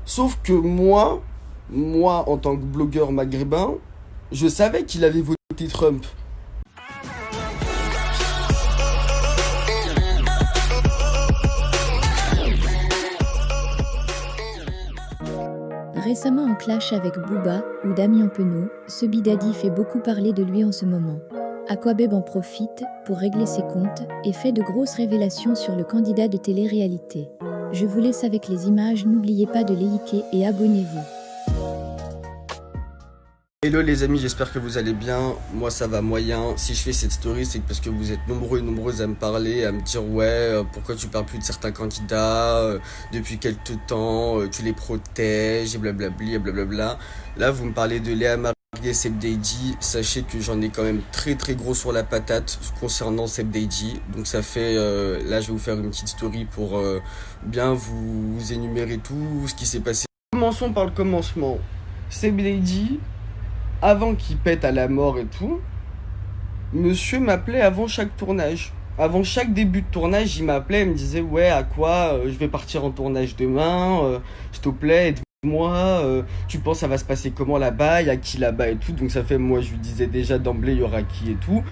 Sauf que moi en tant que blogueur maghrébin, je savais qu'il avait voté Trump. Récemment en clash avec Booba ou Damien Penaud, ce Bidadi fait beaucoup parler de lui en ce moment. Aquabeb en profite pour régler ses comptes et fait de grosses révélations sur le candidat de télé-réalité. Je vous laisse avec les images, n'oubliez pas de liker et abonnez-vous. Hello les amis, j'espère que vous allez bien. Moi ça va moyen. Si je fais cette story, c'est parce que vous êtes nombreux et nombreuses à me parler, à me dire ouais, pourquoi tu parles plus de certains candidats, depuis quelque temps, tu les protèges et blablabli et blablabla. Là vous me parlez de Léa Marie et Seb Deidi. Sachez que j'en ai quand même très très gros sur la patate concernant Seb Deidi. Donc ça fait, là je vais vous faire une petite story pour bien vous énumérer tout ce qui s'est passé. Commençons par le commencement. Seb Deidi, avant qu'il pète à la mort et tout, monsieur m'appelait avant chaque tournage. Avant chaque début de tournage, il m'appelait, il me disait ouais, à quoi je vais partir en tournage demain, s'il te plaît, aide-moi, tu penses ça va se passer comment là-bas, il y a qui là-bas et tout. Donc ça fait, moi je lui disais déjà d'emblée il y aura qui et tout.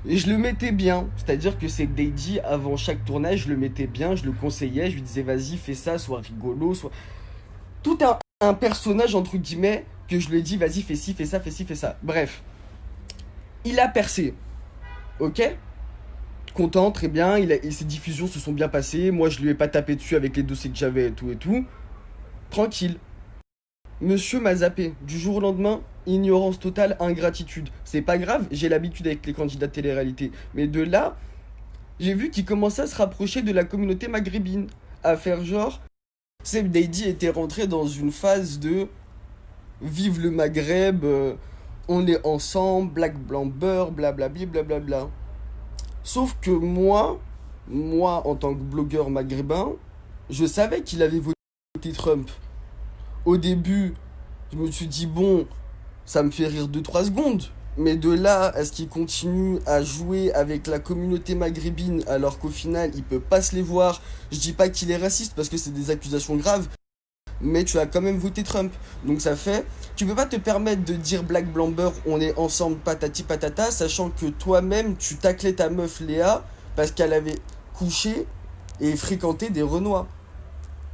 Et je le mettais bien, c'est-à-dire que c'est Deidi, avant chaque tournage, je le mettais bien, je le conseillais, je lui disais vas-y fais ça, sois rigolo, sois... Tout un personnage entre guillemets que je lui ai dit vas-y fais ci, fais ça, fais ci, fais ça. Bref, il a percé, ok, content, très bien, et ses diffusions se sont bien passées, moi je lui ai pas tapé dessus avec les dossiers que j'avais et tout, tranquille. Monsieur m'a zappé, du jour au lendemain, ignorance totale, ingratitude. C'est pas grave, j'ai l'habitude avec les candidats de télé-réalité, mais de là, j'ai vu qu'il commençait à se rapprocher de la communauté maghrébine, à faire genre, Seb Deidi était rentré dans une phase de vive le Maghreb, on est ensemble, black blanc beurre, blablabli, blablabla. Sauf que moi en tant que blogueur maghrébin, je savais qu'il avait voté Trump. Au début, je me suis dit bon, ça me fait rire 2 3 secondes. Mais de là à ce qu'il continue à jouer avec la communauté maghrébine alors qu'au final il peut pas se les voir, je dis pas qu'il est raciste parce que c'est des accusations graves, mais tu as quand même voté Trump. Donc ça fait, tu peux pas te permettre de dire Black Blamber, on est ensemble patati patata, sachant que toi-même tu taclais ta meuf Léa parce qu'elle avait couché et fréquenté des Renois.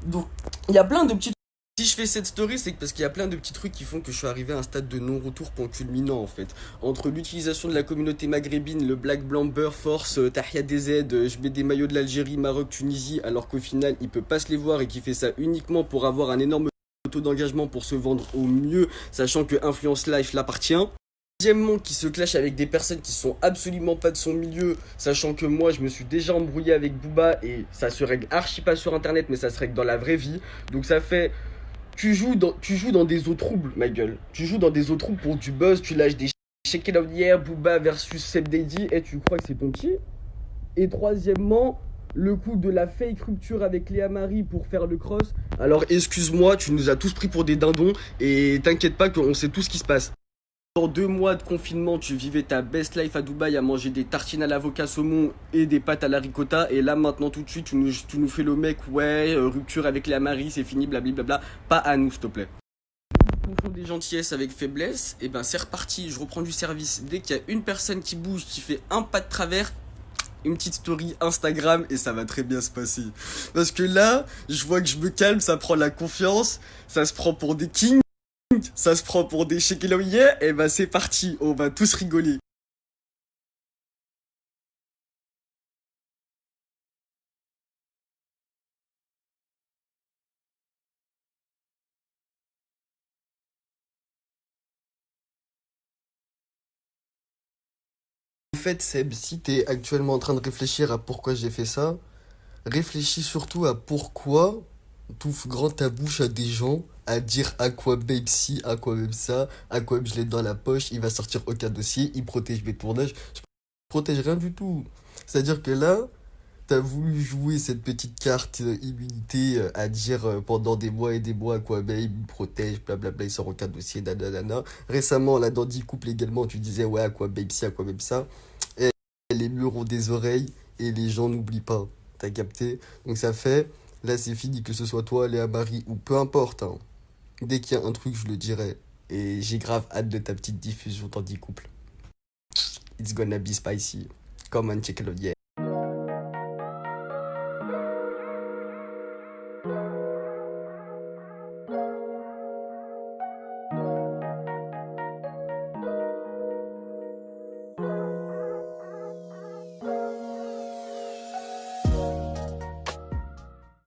Donc il y a plein de petits... Si je fais cette story, c'est parce qu'il y a plein de petits trucs qui font que je suis arrivé à un stade de non-retour point culminant en fait. Entre l'utilisation de la communauté maghrébine, le Black Blamber Force, Tahia DZ, je mets des maillots de l'Algérie, Maroc, Tunisie, alors qu'au final il peut pas se les voir et qu'il fait ça uniquement pour avoir un énorme taux d'engagement pour se vendre au mieux, sachant que Influence Life l'appartient. Deuxièmement, qui se clash avec des personnes qui sont absolument pas de son milieu, sachant que moi je me suis déjà embrouillé avec Booba et ça se règle archi pas sur internet mais ça se règle dans la vraie vie. Donc ça fait, tu joues dans des eaux troubles, ma gueule. Tu joues dans des eaux troubles pour du buzz, tu lâches des Shake It Out Yeah, Booba versus Seb Deidi et tu crois que c'est ton petit. Et troisièmement, le coup de la fake rupture avec Léa Marie pour faire le cross. Alors excuse-moi, tu nous as tous pris pour des dindons et t'inquiète pas qu'on sait tout ce qui se passe. Dans 2 mois de confinement, tu vivais ta best life à Dubaï à manger des tartines à l'avocat saumon et des pâtes à la ricotta. Et là, maintenant, tout de suite, tu nous fais le mec, ouais, rupture avec Léa Marie, c'est fini, blablabla. Pas à nous, s'il te plaît. Confond des gentillesses avec faiblesse, et ben c'est reparti, je reprends du service. Dès qu'il y a une personne qui bouge, qui fait un pas de travers, une petite story Instagram et ça va très bien se passer. Parce que là, je vois que je me calme, ça prend la confiance, ça se prend pour des kings. Ça se prend pour des chéquiloyers, et ben c'est parti, on va tous rigoler. En fait, Seb, si t'es actuellement en train de réfléchir à pourquoi j'ai fait ça, réfléchis surtout à pourquoi t'ouvres grand ta bouche à des gens à dire Aquababe ci, Aquababe ça, Aquababe je l'ai dans la poche, il va sortir aucun dossier, il protège mes tournages. Je protège rien du tout. C'est-à-dire que là, t'as voulu jouer cette petite carte immunité à dire pendant des mois et des mois quoi, ben il me protège, blablabla, il sort aucun dossier, nanana. Récemment, la Dandy couple également, tu disais ouais, à quoi babe ci, à quoi même ça. Et les murs ont des oreilles et les gens n'oublient pas. T'as capté? Donc ça fait, Là, c'est fini, que ce soit toi, Léa Marie, ou peu importe, hein. Dès qu'il y a un truc, je le dirai. Et j'ai grave hâte de ta petite diffusion dans 10 couples. It's gonna be spicy. Come on, check it out, yeah.